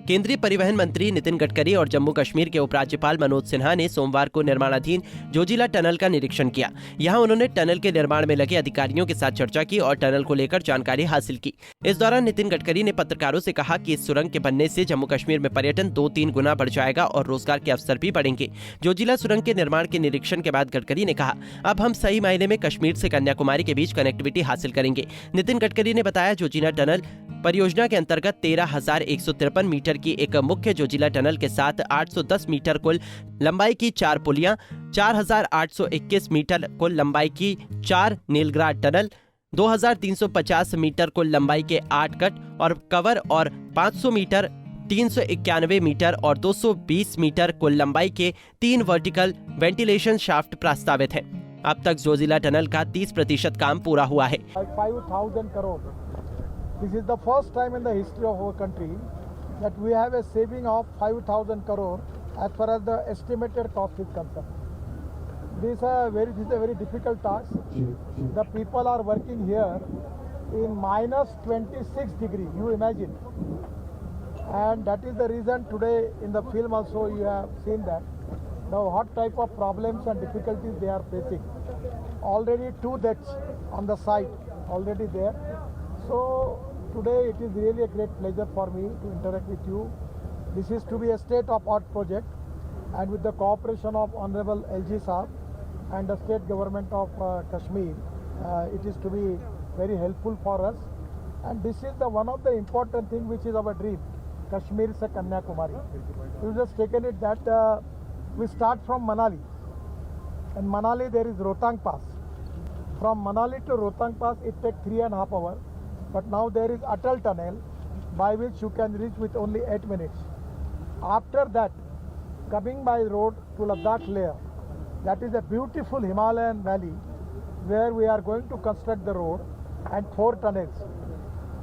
केंद्रीय परिवहन मंत्री नितिन गडकरी और जम्मू कश्मीर के उपराज्यपाल मनोज सिन्हा ने सोमवार को निर्माणाधीन जोजिला टनल का निरीक्षण किया। यहां उन्होंने टनल के निर्माण में लगे अधिकारियों के साथ चर्चा की और टनल को लेकर जानकारी हासिल की। इस दौरान नितिन गडकरी ने पत्रकारों से कहा कि इस सुरंग के बनने से जम्मू कश्मीर में पर्यटन 2-3 गुना बढ़ जाएगा और रोजगार के अवसर भी बढ़ेंगे। जोजिला सुरंग के निर्माण के निरीक्षण के बाद गडकरी ने कहा, अब हम सही मायने में कश्मीर से कन्याकुमारी के बीच कनेक्टिविटी हासिल करेंगे। नितिन गडकरी ने बताया, जोजिला टनल परियोजना के अंतर्गत 13,153 मीटर की एक मुख्य जोजिला टनल के साथ 810 मीटर कुल लंबाई की 4 पुलियां, 4,821 मीटर कुल लंबाई की 4 नीलग्राड टनल, 2,350 मीटर कुल लंबाई के 8 कट और कवर और 500 मीटर, 391 मीटर और 220 मीटर कुल लंबाई के 3 वर्टिकल वेंटिलेशन शाफ्ट प्रस्तावित हैं। अब तक जोजिला टनल का 30% काम पूरा हुआ है। 5,000 crore. This is the first time in the history of our country that we have a saving of 5,000 crore as far as the estimated cost is concerned. This is a very difficult task. The people are working here in minus 26 degree, you imagine. And that is the reason today in the film also you have seen that the what type of problems and difficulties they are facing. Already 2 deaths on the site already there. So today it is really a great pleasure for me to interact with you. This is to be a state-of-art project, and with the cooperation of Honorable LG Saab and the state government of Kashmir, it is to be very helpful for us. And this is the one of the important thing which is our dream, Kashmir se Kanyakumari. We just taken it that we start from Manali. In Manali there is Rohtang Pass. From Manali to Rohtang Pass it takes 3.5 hours. But now there is Atal Tunnel by which you can reach with only 8 minutes. After that, coming by road to Ladakh Leh, that is a beautiful Himalayan valley where we are going to construct the road and 4 tunnels.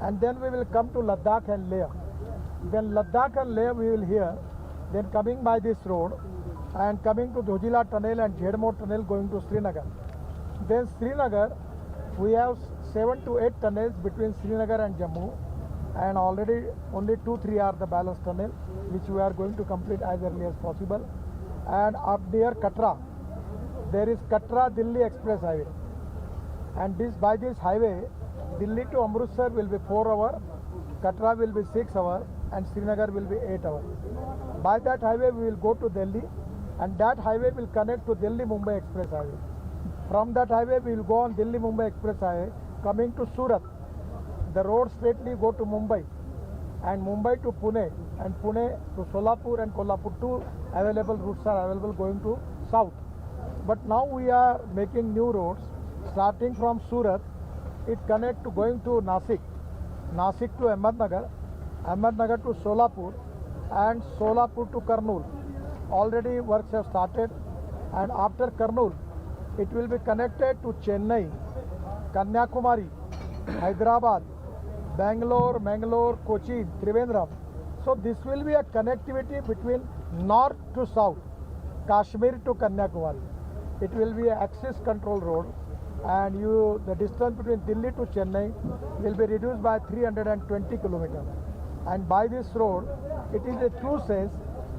And then we will come to Ladakh and Leh. Then Ladakh and Leh we will hear. Then coming by this road and coming to Dojila Tunnel and Jhedmore Tunnel going to Srinagar. Then Srinagar, we have 7 to 8 tunnels between Srinagar and Jammu, and already only 2-3 are the balance tunnel which we are going to complete as early as possible. And up near Katra, there is Katra Delhi Express Highway, and by this highway Delhi to Amritsar will be 4 hours, Katra will be 6 hours, and Srinagar will be 8 hours. By that highway we will go to Delhi, and that highway will connect to Delhi Mumbai Express Highway. From that highway we will go on Delhi Mumbai Express Highway coming to Surat. The road straightly go to Mumbai, and Mumbai to Pune, and Pune to Solapur, and Kolhapur. 2 available routes are available going to south. But now we are making new roads starting from Surat. It connect to going to Nasik, Nasik to Ahmednagar, Ahmednagar to Solapur, and Solapur to Kurnool. Already works have started, and after Kurnool it will be connected to Chennai, Kanyakumari, Hyderabad, Bangalore, Mangalore, Kochi, Trivandrum. So this will be a connectivity between north to south, Kashmir to Kanyakumari. It will be an axis control road, and the distance between Delhi to Chennai will be reduced by 320 kilometers. And by this road, it is a true sense,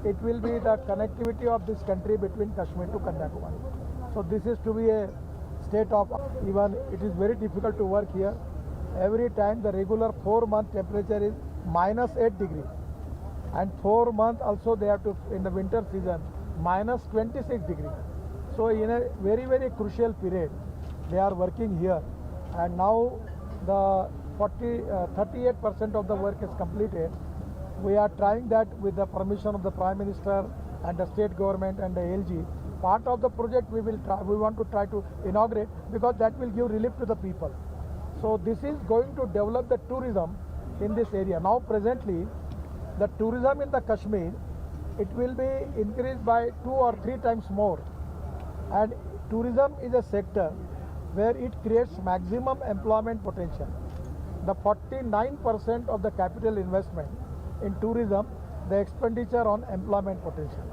it will be the connectivity of this country between Kashmir to Kanyakumari. So this is to be a state of, even it is very difficult to work here. Every time the regular 4-month temperature is minus 8 degree, and 4 months also they have to, in the winter season, minus 26 degree. So in a very, very crucial period they are working here, and now the 38% of the work is completed. We are trying that with the permission of the Prime Minister and the state government and the LG. Part of the project we want to try to inaugurate, because that will give relief to the people. So this is going to develop the tourism in this area. Now presently, the tourism in the Kashmir, it will be increased by 2 or 3 times more. And tourism is a sector where it creates maximum employment potential. The 49% of the capital investment in tourism, the expenditure on employment potential.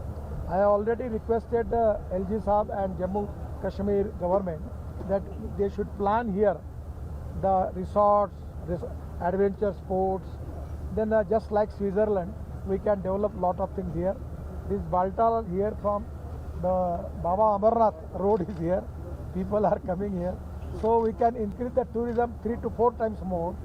I already requested the LG Saab and Jammu Kashmir government that they should plan here the resorts, adventure sports, then just like Switzerland, we can develop lot of things here. This Baltal here from the Baba Amarnath road is here. People are coming here. So we can increase the tourism 3 to 4 times more,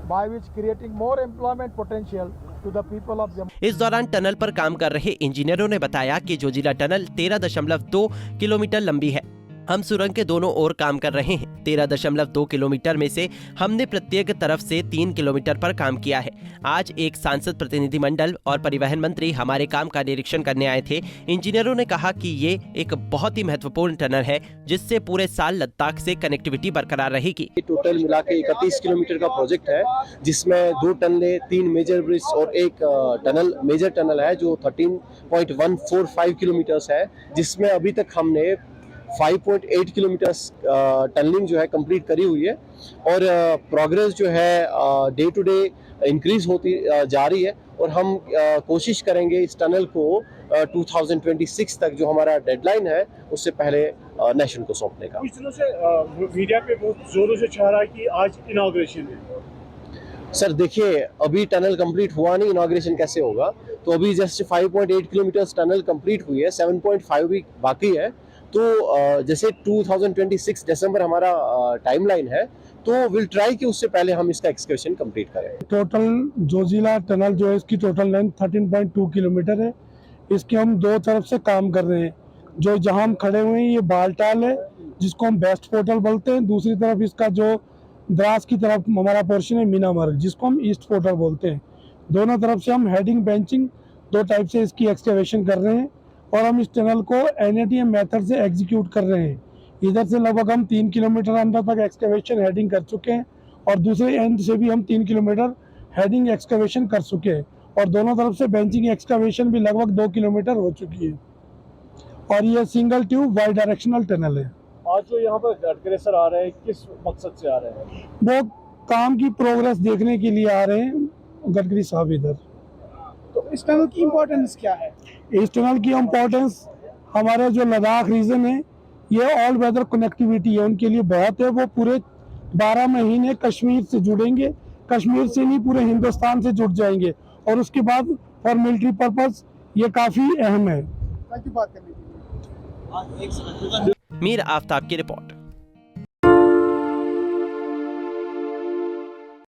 by which creating more employment potential to the people of Jammu. इस दौरान tunnel पर काम कर रहे इंजीनियरों ने बताया कि जोजिला टनल 13.2 किलोमीटर लंबी है। हम सुरंग के दोनों ओर काम कर रहे हैं। 13.2 किलोमीटर में से हमने प्रत्येक तरफ से 3 किलोमीटर पर काम किया है। आज एक सांसद प्रतिनिधिमंडल और परिवहन मंत्री हमारे काम का निरीक्षण करने आए थे। इंजीनियरों ने कहा कि ये एक बहुत ही महत्वपूर्ण टनल है, जिससे पूरे साल लद्दाख से कनेक्टिविटी बरकरार रहेगी। टोटल मिला के 31 किलोमीटर का प्रोजेक्ट है, जिसमें 2 टनलें, 3 मेजर ब्रिज और एक टनल, मेजर टनल है जो 13.145 किलोमीटर्स है, जिसमें अभी तक हमने 5.8 किलोमीटर टनलिंग जो है कंप्लीट करी हुई है और प्रोग्रेस जो है डे टू डे इंक्रीज होती जा रही है और हम कोशिश करेंगे इस टनल को 2026 तक, जो हमारा डेडलाइन है, उससे पहले नेशन को सौंपने का। कुछ दिनों से मीडिया पे बहुत जोरों से छा रहा है कि आज इनॉग्रेशन है। सर देखिए, अभी टनल कंप्लीट हुआ नहीं, इनॉग्रेशन कैसे होगा? तो अभी जस्ट 5.8 किलोमीटर टनल कंप्लीट हुई है, 7.5 भी बाकी है। तो जैसे 2026 दिसंबर हमारा टाइमलाइन है, तो विल ट्राई कि उससे पहले हम इसका एक्सकवेशन कंप्लीट करें। टोटल जोजिला टनल जो है, इसकी टोटल लेंथ 13.2 किलोमीटर है। इसके हम 2 तरफ से काम कर रहे हैं। जो जहां हम खड़े हुए हैं ये बालटाल है, जिसको हम बेस्ट पोर्टल बोलते हैं। दूसरी तरफ इसका जो द्रास की तरफ हमारा पोर्शन है मीनामर्ग, जिसको हम ईस्ट पोर्टल बोलते हैं। दोनों तरफ से हम हेडिंग बेंचिंग 2 टाइप से इसकी एक्सकवेशन कर रहे हैं और हम इस टनल को NATM मेथड से एग्जीक्यूट कर रहे हैं। इधर से लगभग हम 3 किलोमीटर अंदर तक एक्सकवेशन हेडिंग कर चुके हैं और दूसरे एंड से भी हम 3 किलोमीटर हेडिंग एक्सकवेशन कर चुके हैं और दोनों तरफ से बेंचिंग एक्सकवेशन भी लगभग 2 किलोमीटर हो चुकी है और ये single tube bidirectional tunnel है। आज जो यहाँ पर गडकरी सर आ रहे हैं, किस मकसद से आ रहे हैं? वो काम की प्रोग्रेस देखने के लिए आ रहे हैं गडकरी साहब इधर। तो इस टनल की इम्पोर्टेंस क्या है? इस टनल की इम्पोर्टेंस हमारे जो लद्दाख रीजन है, ये ऑल वेदर कनेक्टिविटी है, उनके लिए बहुत है। वो पूरे 12 महीने कश्मीर से जुड़ेंगे, कश्मीर से नहीं पूरे हिंदुस्तान से जुड़ जाएंगे और उसके बाद फॉर मिलिट्री पर्पस ये काफ़ी अहम है। बात करने के लिए मीर आफ्ताब की रिपोर्ट।